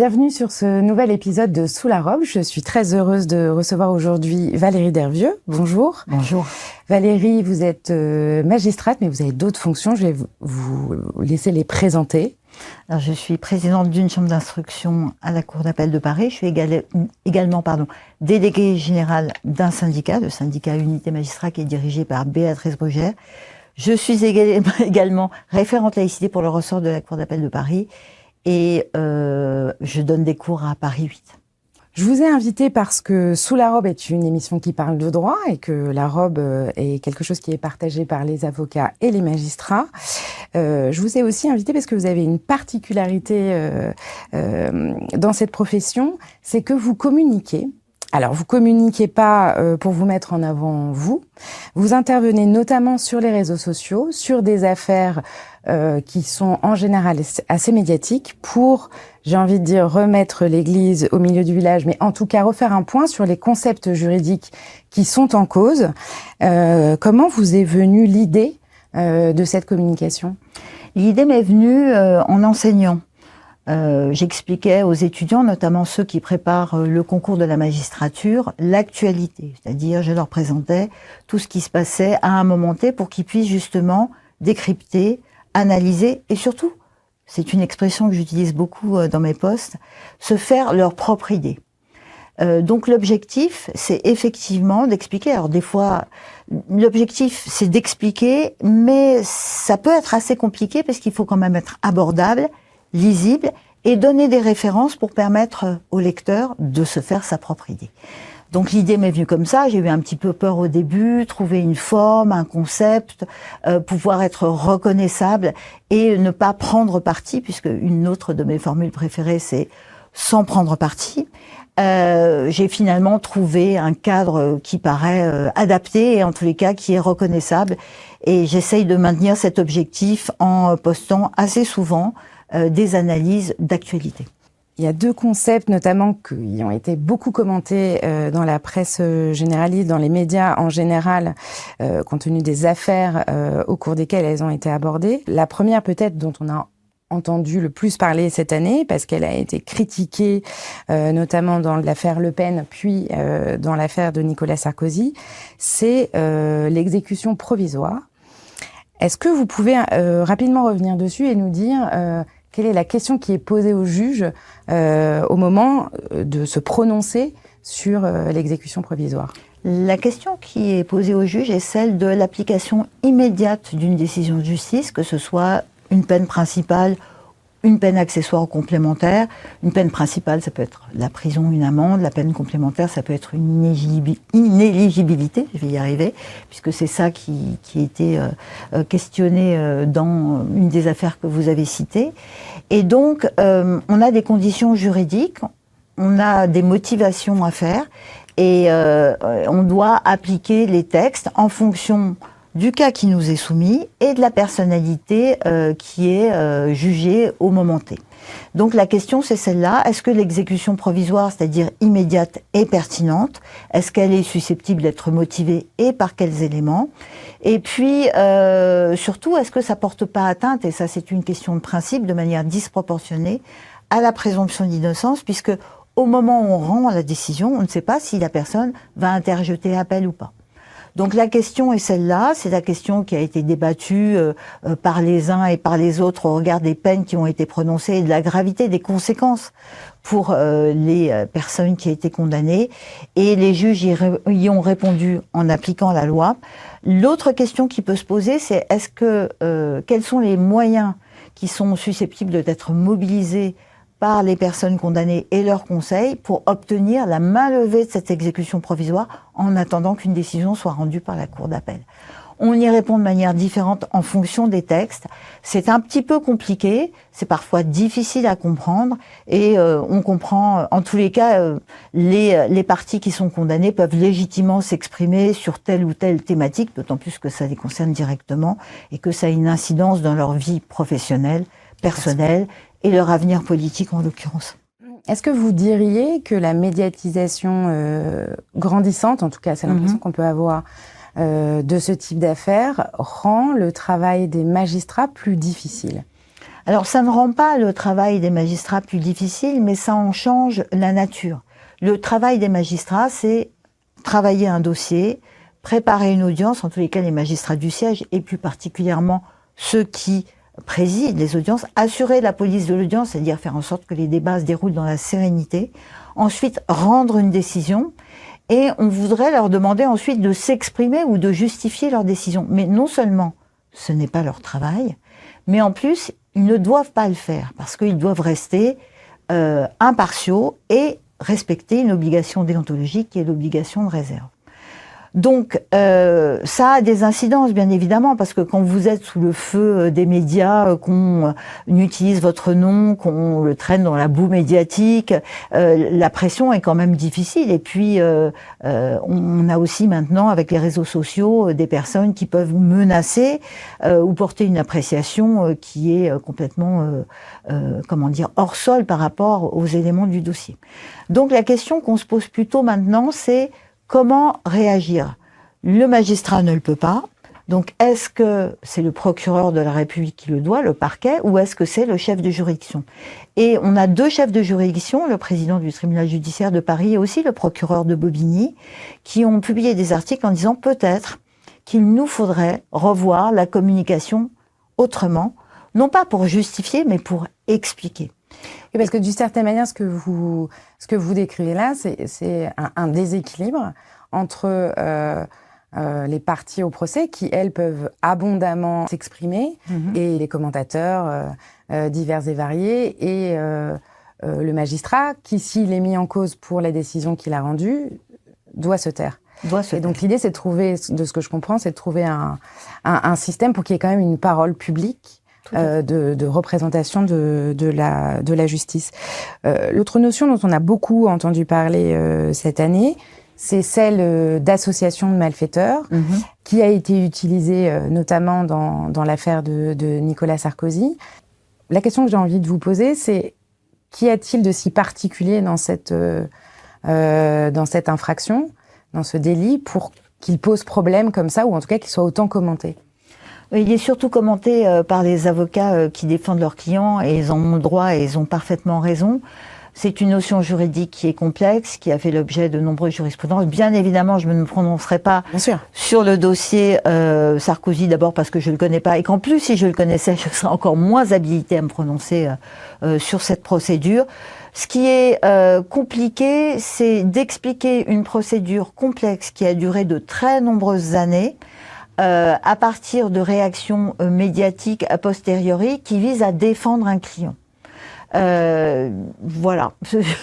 Bienvenue sur ce nouvel épisode de Sous la robe. Je suis très heureuse de recevoir aujourd'hui Valérie Dervieux. Bonjour. Bonjour. Valérie, vous êtes magistrate, mais vous avez d'autres fonctions. Je vais vous laisser les présenter. Alors, je suis présidente d'une chambre d'instruction à la Cour d'appel de Paris. Je suis également déléguée générale d'un syndicat, le syndicat Unité Magistrat, qui est dirigé par Béatrice Brugère. Je suis également référente laïcité pour le ressort de la Cour d'appel de Paris. Et je donne des cours à Paris 8. Je vous ai invité parce que Sous la robe est une émission qui parle de droit et que la robe est quelque chose qui est partagé par les avocats et les magistrats. Je vous ai aussi invité parce que vous avez une particularité dans cette profession, c'est que vous communiquez. Alors, vous communiquez pas pour vous mettre en avant vous. Vous intervenez notamment sur les réseaux sociaux, sur des affaires qui sont en général assez médiatiques pour, j'ai envie de dire, remettre l'église au milieu du village, mais en tout cas refaire un point sur les concepts juridiques qui sont en cause. Comment vous est venue l'idée de cette communication ? L'idée m'est venue en enseignant. J'expliquais aux étudiants, notamment ceux qui préparent le concours de la magistrature, l'actualité. C'est-à-dire, je leur présentais tout ce qui se passait à un moment T pour qu'ils puissent justement décrypter, analyser et surtout, c'est une expression que j'utilise beaucoup dans mes posts, se faire leur propre idée. Donc l'objectif, c'est effectivement d'expliquer. Alors des fois, l'objectif, c'est d'expliquer, mais ça peut être assez compliqué parce qu'il faut quand même être abordable, lisible et donner des références pour permettre au lecteur de se faire sa propre idée. Donc l'idée m'est venue comme ça, j'ai eu un petit peu peur au début, trouver une forme, un concept, pouvoir être reconnaissable et ne pas prendre parti, puisque une autre de mes formules préférées, c'est sans prendre parti. J'ai finalement trouvé un cadre qui paraît adapté et en tous les cas qui est reconnaissable. Et j'essaye de maintenir cet objectif en postant assez souvent des analyses d'actualité. Il y a deux concepts notamment qui ont été beaucoup commentés dans la presse généraliste, dans les médias en général, compte tenu des affaires au cours desquelles elles ont été abordées. La première peut-être dont on a entendu le plus parler cette année, parce qu'elle a été critiquée notamment dans l'affaire Le Pen, puis dans l'affaire de Nicolas Sarkozy, c'est l'exécution provisoire. Est-ce que vous pouvez rapidement revenir dessus et nous dire quelle est la question qui est posée au juge au moment de se prononcer sur l'exécution provisoire ? La question qui est posée au juge est celle de l'application immédiate d'une décision de justice, que ce soit une peine principale, une peine accessoire ou complémentaire. Une peine principale, ça peut être la prison ou une amende. La peine complémentaire, ça peut être une inéligibilité, je vais y arriver, puisque c'est ça qui était questionné dans une des affaires que vous avez citées. Et donc, on a des conditions juridiques, on a des motivations à faire, et on doit appliquer les textes en fonction du cas qui nous est soumis et de la personnalité qui est jugée au moment T. Donc la question c'est celle-là, est-ce que l'exécution provisoire, c'est-à-dire immédiate, est pertinente ? Est-ce qu'elle est susceptible d'être motivée et par quels éléments ? Et puis surtout, est-ce que ça porte pas atteinte, et ça c'est une question de principe, de manière disproportionnée, à la présomption d'innocence, puisque au moment où on rend la décision, on ne sait pas si la personne va interjeter appel ou pas. Donc la question est celle-là, c'est la question qui a été débattue par les uns et par les autres au regard des peines qui ont été prononcées et de la gravité des conséquences pour les personnes qui ont été condamnées. Et les juges y ont répondu en appliquant la loi. L'autre question qui peut se poser, c'est quels sont les moyens qui sont susceptibles d'être mobilisés par les personnes condamnées et leurs conseils pour obtenir la mainlevée de cette exécution provisoire en attendant qu'une décision soit rendue par la Cour d'appel. On y répond de manière différente en fonction des textes. C'est un petit peu compliqué, c'est parfois difficile à comprendre et on comprend, en tous les cas, les parties qui sont condamnées peuvent légitimement s'exprimer sur telle ou telle thématique, d'autant plus que ça les concerne directement et que ça a une incidence dans leur vie professionnelle, personnelle et leur avenir politique en l'occurrence. Est-ce que vous diriez que la médiatisation grandissante, en tout cas c'est l'impression qu'on peut avoir de ce type d'affaires, rend le travail des magistrats plus difficile ? Alors ça ne rend pas le travail des magistrats plus difficile, mais ça en change la nature. Le travail des magistrats, c'est travailler un dossier, préparer une audience, en tous les cas les magistrats du siège, et plus particulièrement ceux qui président les audiences, assurer la police de l'audience, c'est-à-dire faire en sorte que les débats se déroulent dans la sérénité, ensuite rendre une décision, et on voudrait leur demander ensuite de s'exprimer ou de justifier leur décision. Mais non seulement ce n'est pas leur travail, mais en plus, ils ne doivent pas le faire, parce qu'ils doivent rester impartiaux et respecter une obligation déontologique qui est l'obligation de réserve. Donc, ça a des incidences, bien évidemment, parce que quand vous êtes sous le feu des médias, qu'on utilise votre nom, qu'on le traîne dans la boue médiatique, la pression est quand même difficile. Et puis, on a aussi maintenant, avec les réseaux sociaux, des personnes qui peuvent menacer ou porter une appréciation qui est complètement, hors sol par rapport aux éléments du dossier. Donc, la question qu'on se pose plutôt maintenant, c'est comment réagir? Le magistrat ne le peut pas. Donc, est-ce que c'est le procureur de la République qui le doit, le parquet, ou est-ce que c'est le chef de juridiction? Et on a deux chefs de juridiction, le président du tribunal judiciaire de Paris et aussi le procureur de Bobigny, qui ont publié des articles en disant peut-être qu'il nous faudrait revoir la communication autrement, non pas pour justifier, mais pour expliquer. Et parce que d'une certaine manière, ce que vous décrivez là, c'est un déséquilibre entre les parties au procès qui, elles, peuvent abondamment s'exprimer, et les commentateurs divers et variés, et le magistrat qui, s'il est mis en cause pour la décision qu'il a rendue, doit se taire. Et donc l'idée, c'est de trouver, de ce que je comprends, c'est de trouver un système pour qu'il y ait quand même une parole publique, de représentation de la justice. L'autre notion dont on a beaucoup entendu parler cette année, c'est celle d'association de malfaiteurs, qui a été utilisée notamment dans l'affaire de Nicolas Sarkozy. La question que j'ai envie de vous poser, c'est qu'y a-t-il de si particulier dans cette infraction, dans ce délit, pour qu'il pose problème comme ça, ou en tout cas qu'il soit autant commenté? Il est surtout commenté par les avocats qui défendent leurs clients, et ils en ont le droit et ils ont parfaitement raison. C'est une notion juridique qui est complexe, qui a fait l'objet de nombreuses jurisprudences. Bien évidemment, je ne me prononcerai pas sur le dossier Sarkozy, d'abord parce que je ne le connais pas, et qu'en plus, si je le connaissais, je serais encore moins habilitée à me prononcer sur cette procédure. Ce qui est compliqué, c'est d'expliquer une procédure complexe qui a duré de très nombreuses années, à partir de réactions médiatiques a posteriori qui visent à défendre un client. Voilà,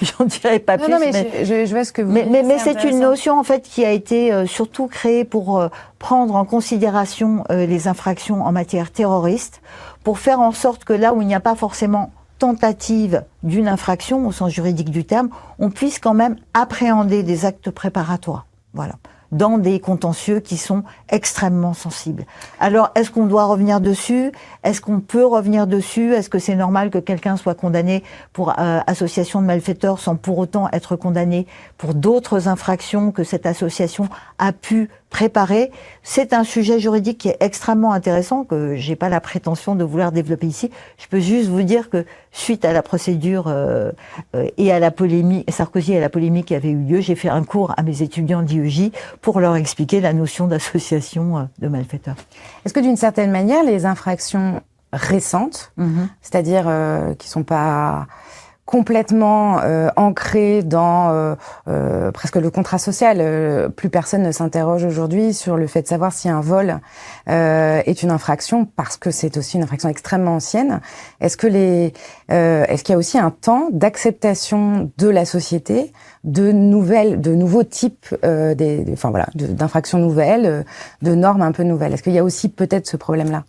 j'en dirais pas plus. Non, mais je vois ce que vous dites. Mais c'est une notion en fait qui a été surtout créée pour prendre en considération les infractions en matière terroriste, pour faire en sorte que là où il n'y a pas forcément tentative d'une infraction au sens juridique du terme, on puisse quand même appréhender des actes préparatoires. Voilà. Dans des contentieux qui sont extrêmement sensibles. Alors, est-ce qu'on doit revenir dessus? Est-ce qu'on peut revenir dessus? Est-ce que c'est normal que quelqu'un soit condamné pour association de malfaiteurs sans pour autant être condamné pour d'autres infractions que cette association a pu préparer? C'est un sujet juridique qui est extrêmement intéressant, que j'ai pas la prétention de vouloir développer ici. Je peux juste vous dire que suite à la procédure et à la polémique, Sarkozy et à la polémique qui avait eu lieu, j'ai fait un cours à mes étudiants d'IEJ pour leur expliquer la notion d'association de malfaiteurs. Est-ce que d'une certaine manière, les infractions récentes, c'est-à-dire qui sont pas complètement ancrées dans presque le contrat social, plus personne ne s'interroge aujourd'hui sur le fait de savoir si un vol est une infraction, parce que c'est aussi une infraction extrêmement ancienne. Est-ce qu'il y a aussi un temps d'acceptation de la société de nouveaux types d'infractions nouvelles, de normes un peu nouvelles? Est-ce qu'il y a aussi peut-être ce problème-là?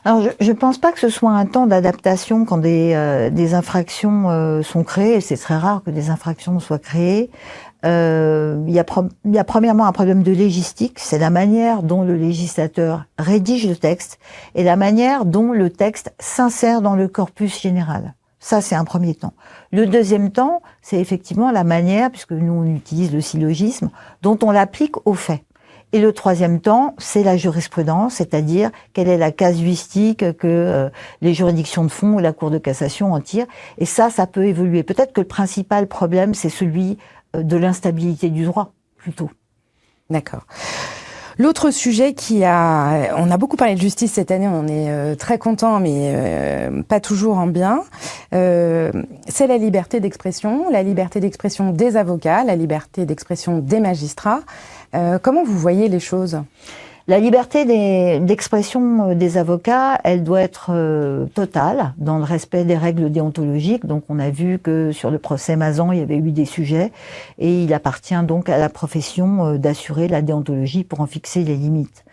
Alors, je ne pense pas que ce soit un temps d'adaptation quand des infractions sont créées, et c'est très rare que des infractions soient créées. Il y a premièrement un problème de légistique, c'est la manière dont le législateur rédige le texte et la manière dont le texte s'insère dans le corpus général. Ça, c'est un premier temps. Le deuxième temps, c'est effectivement la manière, puisque nous on utilise le syllogisme, dont on l'applique aux faits. Et le troisième temps, c'est la jurisprudence, c'est-à-dire quelle est la casuistique que les juridictions de fond ou la Cour de cassation en tirent. Et ça peut évoluer. Peut-être que le principal problème, c'est celui de l'instabilité du droit, plutôt. D'accord. L'autre sujet on a beaucoup parlé de justice cette année, on est très content, mais pas toujours en bien. C'est la liberté d'expression des avocats, la liberté d'expression des magistrats. Comment vous voyez les choses ? La liberté d'expression des avocats, elle doit être totale, dans le respect des règles déontologiques. Donc on a vu que sur le procès Mazan, il y avait eu des sujets, et il appartient donc à la profession d'assurer la déontologie pour en fixer les limites.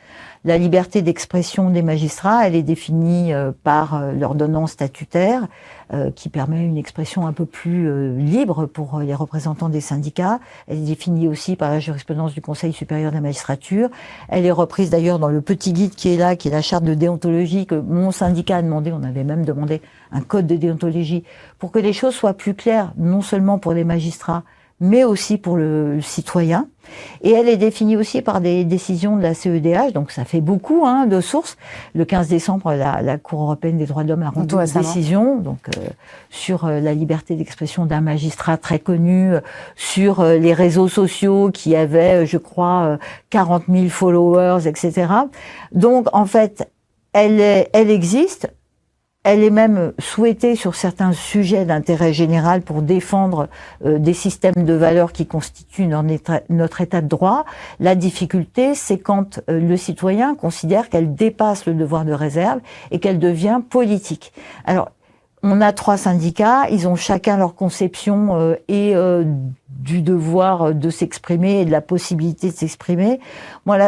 La liberté d'expression des magistrats, elle est définie par l'ordonnance statutaire qui permet une expression un peu plus libre pour les représentants des syndicats. Elle est définie aussi par la jurisprudence du Conseil supérieur de la magistrature. Elle est reprise d'ailleurs dans le petit guide qui est là, qui est la charte de déontologie que mon syndicat a demandé. On avait même demandé un code de déontologie pour que les choses soient plus claires, non seulement pour les magistrats, mais aussi pour le citoyen. Et elle est définie aussi par des décisions de la CEDH, donc ça fait beaucoup de sources. Le 15 décembre, la Cour européenne des droits de l'homme a rendu une décision sur la liberté d'expression d'un magistrat très connu, sur les réseaux sociaux qui avaient, je crois, 40 000 followers, etc. Donc, en fait, elle existe. Elle est même souhaitée sur certains sujets d'intérêt général pour défendre des systèmes de valeurs qui constituent notre état de droit. La difficulté, c'est quand le citoyen considère qu'elle dépasse le devoir de réserve et qu'elle devient politique. Alors, on a 3 syndicats, ils ont chacun leur conception du devoir de s'exprimer et de la possibilité de s'exprimer. Moi,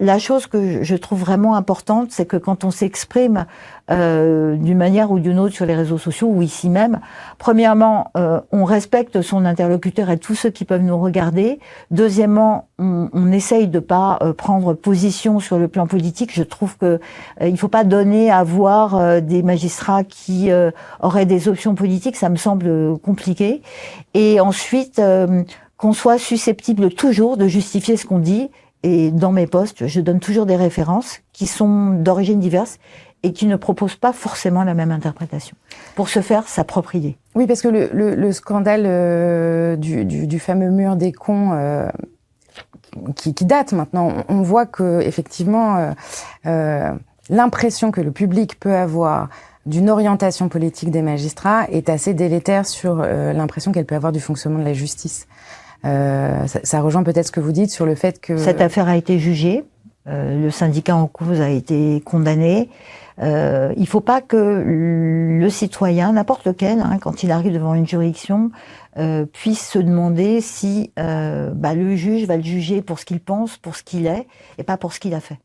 la chose que je trouve vraiment importante, c'est que quand on s'exprime d'une manière ou d'une autre sur les réseaux sociaux ou ici même, premièrement, on respecte son interlocuteur et tous ceux qui peuvent nous regarder. Deuxièmement, on essaye de pas prendre position sur le plan politique. Je trouve que il faut pas donner à voir des magistrats qui auraient des options politiques. Ça me semble compliqué. Et ensuite, qu'on soit susceptible toujours de justifier ce qu'on dit. Et dans mes posts, je donne toujours des références qui sont d'origine diverse et qui ne proposent pas forcément la même interprétation, pour se faire s'approprier. Oui, parce que le scandale du fameux mur des cons qui date maintenant, on voit que effectivement l'impression que le public peut avoir d'une orientation politique des magistrats est assez délétère sur l'impression qu'elle peut avoir du fonctionnement de la justice. Ça rejoint peut-être ce que vous dites sur le fait que... Cette affaire a été jugée, le syndicat en cause a été condamné. Il ne faut pas que le citoyen, n'importe lequel, quand il arrive devant une juridiction, puisse se demander si le juge va le juger pour ce qu'il pense, pour ce qu'il est, et pas pour ce qu'il a fait.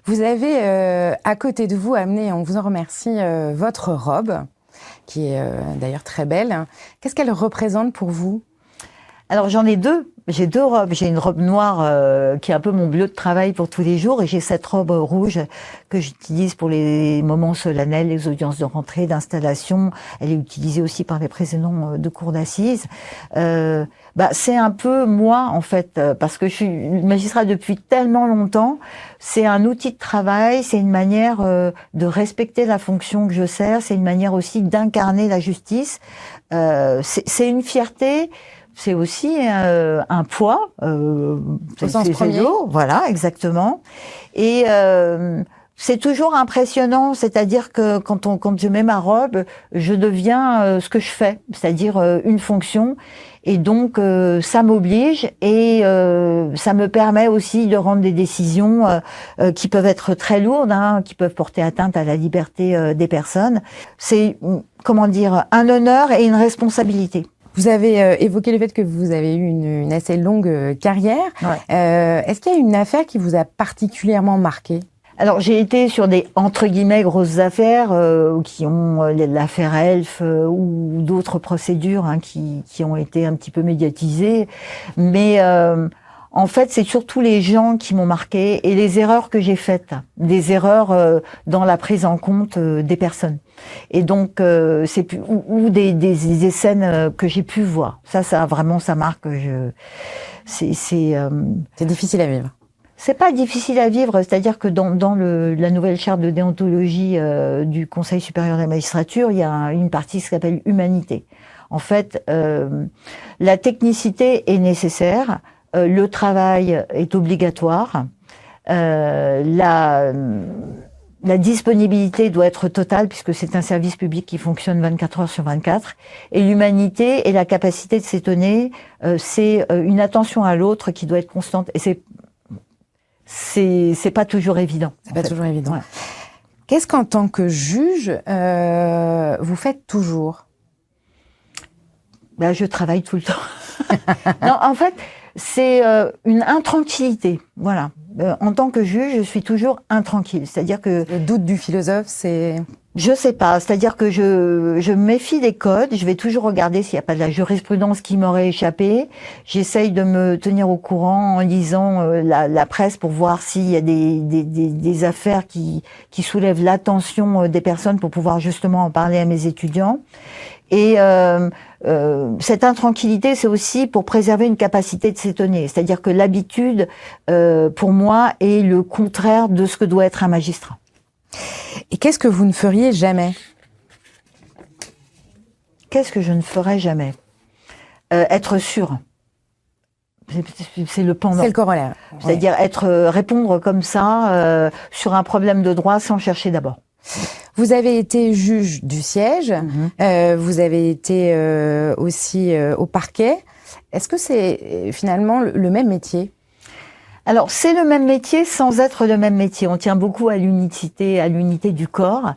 Vous avez à côté de vous amené, on vous en remercie, votre robe, qui est d'ailleurs très belle. Qu'est-ce qu'elle représente pour vous ? Alors j'en ai 2. J'ai 2 robes. J'ai une robe noire qui est un peu mon bleu de travail pour tous les jours, et j'ai cette robe rouge que j'utilise pour les moments solennels, les audiences de rentrée, d'installation. Elle est utilisée aussi par les présidents de cour d'assises. C'est un peu moi en fait, parce que je suis magistrat depuis tellement longtemps. C'est un outil de travail, c'est une manière de respecter la fonction que je sers, c'est une manière aussi d'incarner la justice. C'est une fierté. C'est aussi un poids, au sens premier. Voilà, exactement. Et c'est toujours impressionnant, c'est-à-dire que quand je mets ma robe, je deviens ce que je fais, c'est-à-dire une fonction. Et donc ça m'oblige et ça me permet aussi de rendre des décisions qui peuvent être très lourdes, qui peuvent porter atteinte à la liberté des personnes. C'est un honneur et une responsabilité. Vous avez évoqué le fait que vous avez eu une assez longue carrière. Ouais. Est-ce qu'il y a une affaire qui vous a particulièrement marqué ? Alors j'ai été sur des entre guillemets grosses affaires qui ont l'affaire Elf ou d'autres procédures qui ont été un petit peu médiatisées, mais en fait c'est surtout les gens qui m'ont marqué et les erreurs que j'ai faites, des erreurs dans la prise en compte des personnes. Et donc c'est ou des scènes que j'ai pu voir. Ça vraiment ça marque. C'est difficile à vivre. C'est pas difficile à vivre, c'est-à-dire que dans la nouvelle charte de déontologie du Conseil supérieur de la magistrature, il y a une partie qui s'appelle humanité. En fait, la technicité est nécessaire, le travail est obligatoire, la disponibilité doit être totale puisque c'est un service public qui fonctionne 24 heures sur 24. Et l'humanité et la capacité de s'étonner, c'est une attention à l'autre qui doit être constante. Et c'est pas toujours évident. C'est pas toujours évident. Ouais. Qu'est-ce qu'en tant que juge, vous faites toujours? Ben, je travaille tout le temps. Non, en fait, c'est une intranquillité. Voilà. En tant que juge, je suis toujours intranquille. C'est-à-dire que le doute du philosophe, c'est... Je sais pas. C'est-à-dire que je me méfie des codes. Je vais toujours regarder s'il n'y a pas de la jurisprudence qui m'aurait échappé. J'essaye de me tenir au courant en lisant la presse pour voir s'il y a des affaires qui soulèvent l'attention des personnes pour pouvoir justement en parler à mes étudiants. Et cette intranquillité, c'est aussi pour préserver une capacité de s'étonner. C'est-à-dire que l'habitude, pour moi, est le contraire de ce que doit être un magistrat. Et qu'est-ce que vous ne feriez jamais? Qu'est-ce que je ne ferais jamais? Être sûr. C'est le pendant. C'est le corollaire. C'est-à-dire répondre comme ça sur un problème de droit sans chercher d'abord. Vous avez été juge du siège, vous avez été aussi au parquet. Est-ce que c'est finalement le même métier? Alors, c'est le même métier sans être le même métier. On tient beaucoup à l'unité du corps.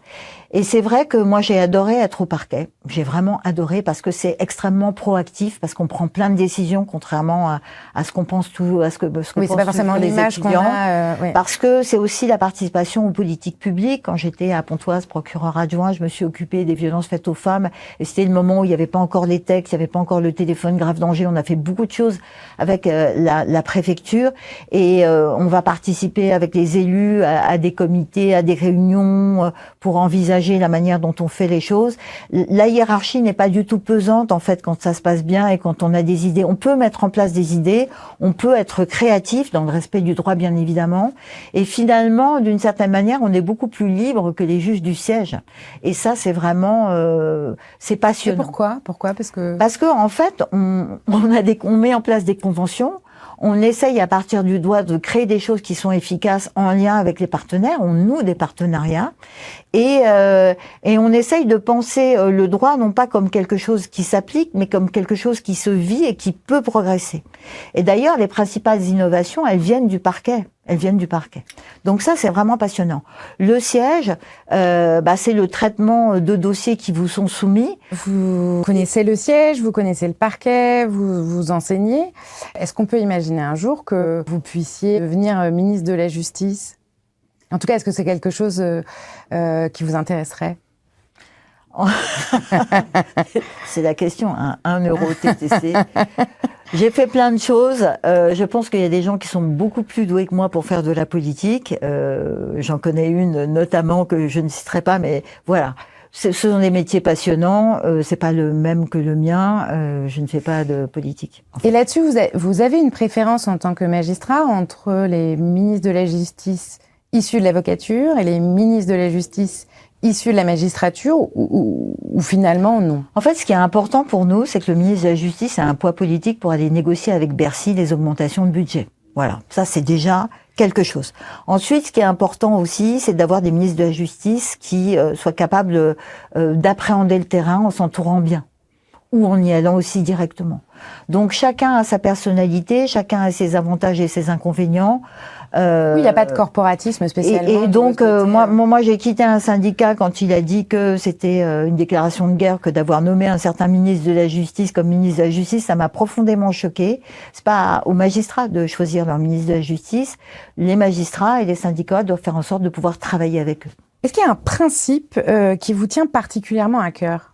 Et c'est vrai que moi, j'ai adoré être au parquet. J'ai vraiment adoré parce que c'est extrêmement proactif, parce qu'on prend plein de décisions, contrairement à ce qu'on pense tout, à ce que oui, c'est pas forcément l'image qu'on a. Ouais. Parce que c'est aussi la participation aux politiques publiques. Quand j'étais à Pontoise, procureur adjoint, je me suis occupée des violences faites aux femmes. Et c'était le moment où il n'y avait pas encore les textes, il n'y avait pas encore le téléphone grave danger. On a fait beaucoup de choses avec la préfecture. Et on va participer avec les élus à des comités, à des réunions pour envisager la manière dont on fait les choses. La hiérarchie n'est pas du tout pesante en fait quand ça se passe bien et quand on a des idées. On peut mettre en place des idées, on peut être créatif dans le respect du droit bien évidemment. Et finalement, d'une certaine manière, on est beaucoup plus libre que les juges du siège. Et ça, c'est vraiment, c'est passionnant. Et pourquoi? Parce que en fait, on met en place des conventions. On essaye à partir du droit de créer des choses qui sont efficaces en lien avec les partenaires. On noue des partenariats et on essaye de penser le droit non pas comme quelque chose qui s'applique, mais comme quelque chose qui se vit et qui peut progresser. Et d'ailleurs, les principales innovations, elles viennent du parquet. Donc ça, c'est vraiment passionnant. Le siège, c'est le traitement de dossiers qui vous sont soumis. Vous connaissez le siège, vous connaissez le parquet, vous enseignez. Est-ce qu'on peut imaginer un jour que vous puissiez devenir ministre de la Justice? En tout cas, est-ce que c'est quelque chose qui vous intéresserait? C'est la question, hein. 1 euro TTC. J'ai fait plein de choses. Je pense qu'il y a des gens qui sont beaucoup plus doués que moi pour faire de la politique. J'en connais une notamment que je ne citerai pas, mais voilà. Ce sont des métiers passionnants. C'est pas le même que le mien. Je ne fais pas de politique. En fait. Et là-dessus, vous avez une préférence en tant que magistrat entre les ministres de la Justice issus de l'avocature et les ministres de la Justice issus de la magistrature ou finalement non? En fait, ce qui est important pour nous, c'est que le ministre de la Justice a un poids politique pour aller négocier avec Bercy les augmentations de budget. Voilà, ça c'est déjà quelque chose. Ensuite, ce qui est important aussi, c'est d'avoir des ministres de la Justice qui soient capables d'appréhender le terrain en s'entourant bien ou en y allant aussi directement. Donc chacun a sa personnalité, chacun a ses avantages et ses inconvénients. Oui, il n'y a pas de corporatisme spécialement. Et donc, moi, j'ai quitté un syndicat quand il a dit que c'était une déclaration de guerre que d'avoir nommé un certain ministre de la Justice comme ministre de la Justice. Ça m'a profondément choqué. C'est pas aux magistrats de choisir leur ministre de la Justice. Les magistrats et les syndicats doivent faire en sorte de pouvoir travailler avec eux. Est-ce qu'il y a un principe qui vous tient particulièrement à cœur?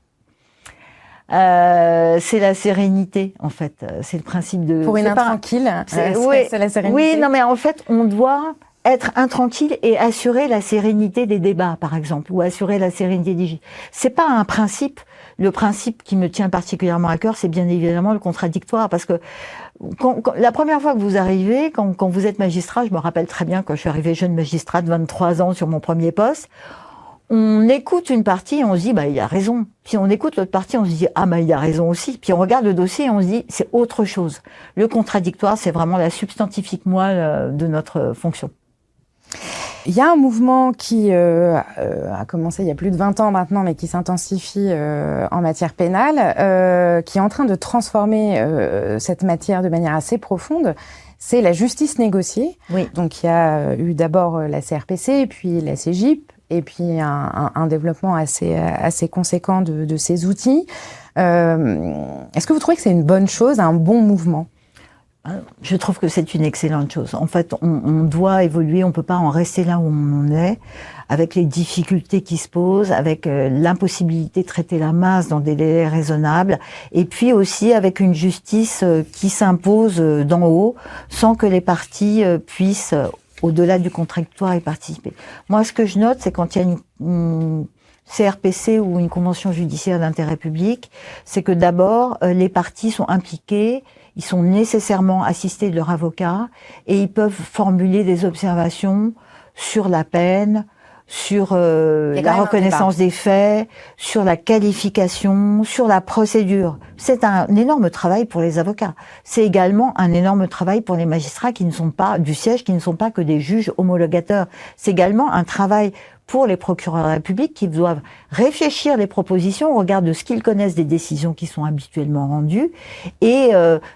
C'est la sérénité, en fait. C'est le principe de... Pour une intranquille, c'est la sérénité. Oui, non, mais en fait, on doit être intranquille et assurer la sérénité des débats, par exemple, ou assurer la sérénité des... C'est pas un principe, le principe qui me tient particulièrement à cœur, c'est bien évidemment le contradictoire, parce que la première fois que vous arrivez, quand vous êtes magistrat, je me rappelle très bien quand je suis arrivée jeune magistrat de 23 ans sur mon premier poste, on écoute une partie et on se dit, il a raison. Puis on écoute l'autre partie, on se dit, il a raison aussi. Puis on regarde le dossier et on se dit, c'est autre chose. Le contradictoire, c'est vraiment la substantifique moelle de notre fonction. Il y a un mouvement qui a commencé il y a plus de 20 ans maintenant, mais qui s'intensifie en matière pénale, qui est en train de transformer cette matière de manière assez profonde. C'est la justice négociée. Oui. Donc il y a eu d'abord la CRPC, puis la CJIP, et puis un développement assez conséquent de ces outils. Est-ce que vous trouvez que c'est une bonne chose, un bon mouvement ? Je trouve que c'est une excellente chose. En fait, on doit évoluer, on peut pas en rester là où on en est, avec les difficultés qui se posent, avec l'impossibilité de traiter la masse dans des délais raisonnables, et puis aussi avec une justice qui s'impose d'en haut, sans que les parties puissent, au-delà du contradictoire, y participer. Moi, ce que je note, c'est quand il y a une CRPC ou une convention judiciaire d'intérêt public, c'est que d'abord, les parties sont impliquées, ils sont nécessairement assistés de leur avocat et ils peuvent formuler des observations sur la peine, sur la reconnaissance des faits, sur la qualification, sur la procédure. C'est un énorme travail pour les avocats. C'est également un énorme travail pour les magistrats qui ne sont pas du siège, qui ne sont pas que des juges homologateurs. C'est également un travail pour les procureurs de la République qui doivent réfléchir les propositions au regard de ce qu'ils connaissent des décisions qui sont habituellement rendues et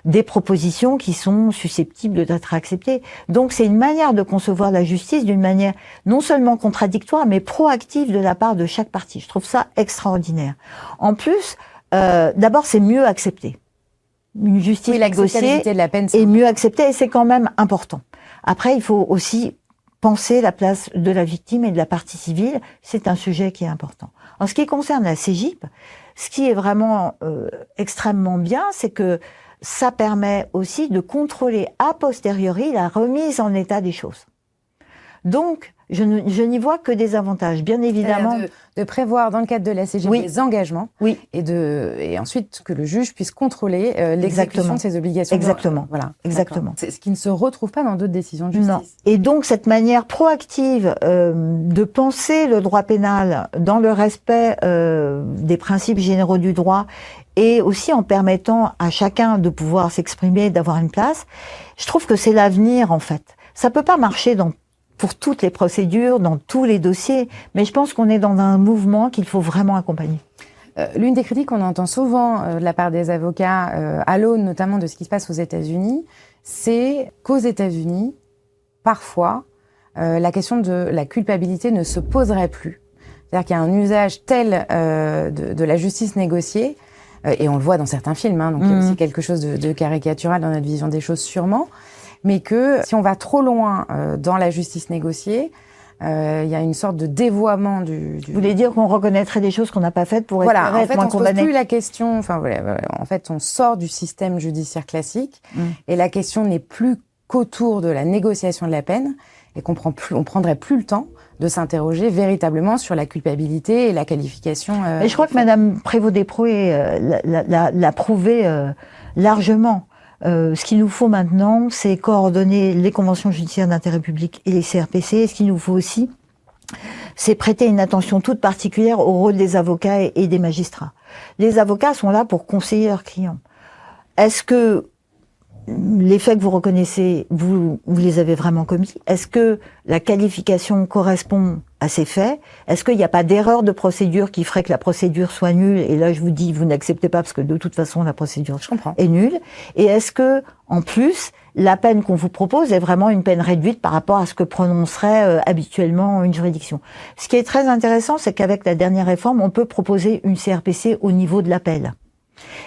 des propositions qui sont susceptibles d'être acceptées. Donc c'est une manière de concevoir la justice d'une manière non seulement contradictoire mais proactive de la part de chaque partie. Je trouve ça extraordinaire. En plus, d'abord c'est mieux accepté. Une justice négociée de la peine, est mieux acceptée et c'est quand même important. Après, il faut aussi penser la place de la victime et de la partie civile, c'est un sujet qui est important. En ce qui concerne la CJIP, ce qui est vraiment extrêmement bien, c'est que ça permet aussi de contrôler a posteriori la remise en état des choses. Donc, je n'y vois que des avantages, bien évidemment. De prévoir dans le cadre de la CJIP des engagements, et ensuite que le juge puisse contrôler l'exécution de ses obligations. Exactement. Voilà. Exactement. C'est ce qui ne se retrouve pas dans d'autres décisions de justice. Non. Et donc cette manière proactive de penser le droit pénal dans le respect des principes généraux du droit et aussi en permettant à chacun de pouvoir s'exprimer, d'avoir une place, je trouve que c'est l'avenir en fait. Ça peut pas marcher pour toutes les procédures, dans tous les dossiers, mais je pense qu'on est dans un mouvement qu'il faut vraiment accompagner. L'une des critiques qu'on entend souvent de la part des avocats, à l'aune notamment de ce qui se passe aux États-Unis, c'est qu'aux États-Unis, parfois, la question de la culpabilité ne se poserait plus. C'est-à-dire qu'il y a un usage tel de la justice négociée, et on le voit dans certains films, donc il y a aussi quelque chose de caricatural dans notre vision des choses sûrement, mais que si on va trop loin dans la justice négociée, il y a une sorte de dévoiement du... Vous voulez dire qu'on reconnaîtrait des choses qu'on n'a pas faites pour être moins condamné ? On se pose plus la question... en fait, on sort du système judiciaire classique et la question n'est plus qu'autour de la négociation de la peine et qu'on prendrait plus le temps de s'interroger véritablement sur la culpabilité et la qualification. Et je crois que Madame Prévost-Desprouet l'a prouvé largement. Ce qu'il nous faut maintenant, c'est coordonner les conventions judiciaires d'intérêt public et les CRPC. Et ce qu'il nous faut aussi, c'est prêter une attention toute particulière au rôle des avocats et des magistrats. Les avocats sont là pour conseiller leurs clients. Est-ce que les faits que vous reconnaissez, vous les avez vraiment commis? Est-ce que la qualification correspond à ces faits? Est-ce qu'il n'y a pas d'erreur de procédure qui ferait que la procédure soit nulle? Et là, je vous dis, vous n'acceptez pas parce que de toute façon, la procédure est nulle. Et est-ce que, en plus, la peine qu'on vous propose est vraiment une peine réduite par rapport à ce que prononcerait habituellement une juridiction? Ce qui est très intéressant, c'est qu'avec la dernière réforme, on peut proposer une CRPC au niveau de l'appel.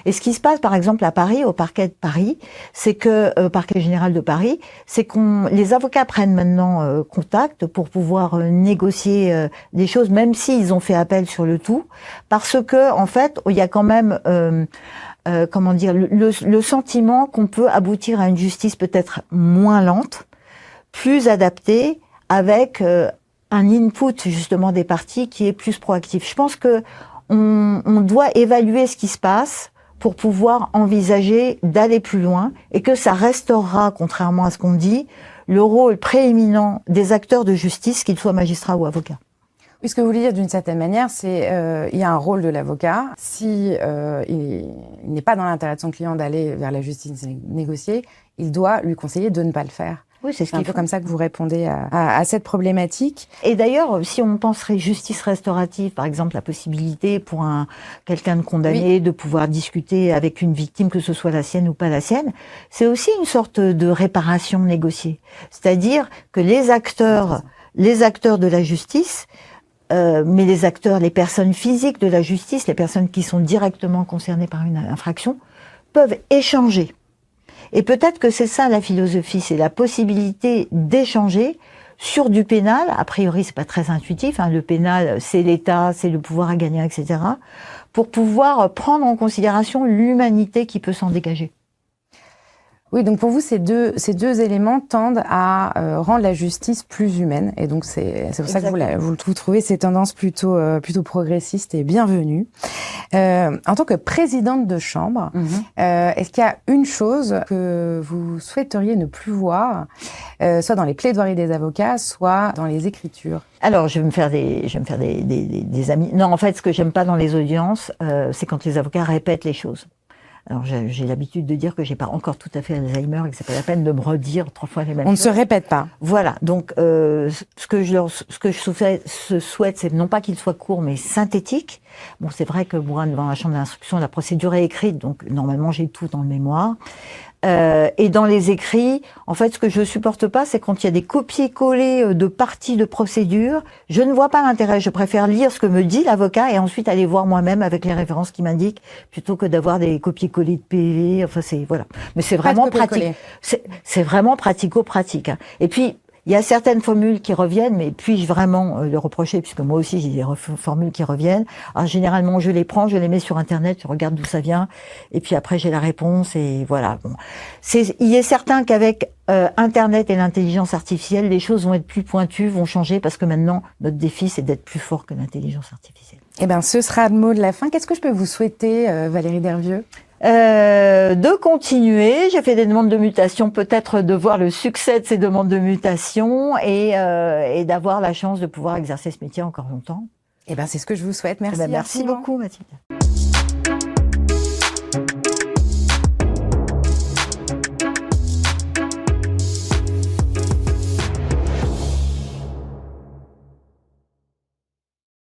Et ce qui se passe, par exemple, à Paris, au parquet de Paris, c'est que, parquet général de Paris, c'est les avocats prennent maintenant contact pour pouvoir négocier des choses, même s'ils ont fait appel sur le tout, parce que, en fait, il y a quand même, le sentiment qu'on peut aboutir à une justice peut-être moins lente, plus adaptée, avec un input justement des parties qui est plus proactif. Je pense que on doit évaluer ce qui se passe pour pouvoir envisager d'aller plus loin et que ça restaurera, contrairement à ce qu'on dit, le rôle prééminent des acteurs de justice, qu'ils soient magistrats ou avocats. Oui, ce que vous voulez dire d'une certaine manière, c'est il y a un rôle de l'avocat. Si il n'est pas dans l'intérêt de son client d'aller vers la justice négocier, il doit lui conseiller de ne pas le faire. Oui, c'est un peu comme ça que vous répondez à cette problématique. Et d'ailleurs, si on penserait justice restaurative, par exemple, la possibilité pour quelqu'un de condamné de pouvoir discuter avec une victime, que ce soit la sienne ou pas la sienne, c'est aussi une sorte de réparation négociée. C'est-à-dire que les acteurs de la justice, mais les personnes physiques de la justice, les personnes qui sont directement concernées par une infraction, peuvent échanger. Et peut-être que c'est ça la philosophie, c'est la possibilité d'échanger sur du pénal. A priori, c'est pas très intuitif, hein, le pénal, c'est l'État, c'est le pouvoir à gagner, etc. Pour pouvoir prendre en considération l'humanité qui peut s'en dégager. Oui, donc pour vous, ces deux éléments tendent à rendre la justice plus humaine. Et donc, c'est pour ça que vous trouvez ces tendances plutôt progressistes et bienvenues. En tant que présidente de chambre, est-ce qu'il y a une chose que vous souhaiteriez ne plus voir, soit dans les plaidoiries des avocats, soit dans les écritures? Alors, je vais me faire des amis. Non, en fait, ce que j'aime pas dans les audiences, c'est quand les avocats répètent les choses. Alors, j'ai l'habitude de dire que j'ai pas encore tout à fait Alzheimer et que c'est pas la peine de me redire 3 fois les mêmes choses. On ne se répète pas. Voilà. Donc, ce que je souhaite, c'est non pas qu'il soit court, mais synthétique. Bon, c'est vrai que moi, devant la chambre d'instruction, la procédure est écrite, donc normalement, j'ai tout dans le mémoire. Et dans les écrits, en fait, ce que je supporte pas, c'est quand il y a des copier-coller de parties de procédure. Je ne vois pas l'intérêt. Je préfère lire ce que me dit l'avocat et ensuite aller voir moi-même avec les références qu'il m'indique, plutôt que d'avoir des copier-coller de PV. Enfin, voilà. Mais c'est vraiment pratique. C'est vraiment pratico-pratique. Hein. Et puis, il y a certaines formules qui reviennent, mais puis-je vraiment le reprocher, puisque moi aussi j'ai des formules qui reviennent. Alors généralement je les prends, je les mets sur Internet, je regarde d'où ça vient, et puis après j'ai la réponse, et voilà. Bon. Il est certain qu'avec Internet et l'intelligence artificielle, les choses vont être plus pointues, vont changer, parce que maintenant notre défi c'est d'être plus fort que l'intelligence artificielle. Eh bien, ce sera le mot de la fin. Qu'est-ce que je peux vous souhaiter, Valérie Dervieux ? De continuer. J'ai fait des demandes de mutation, peut-être de voir le succès de ces demandes de mutation et d'avoir la chance de pouvoir exercer ce métier encore longtemps. Eh ben, c'est ce que je vous souhaite. Merci. Merci beaucoup, Mathilde.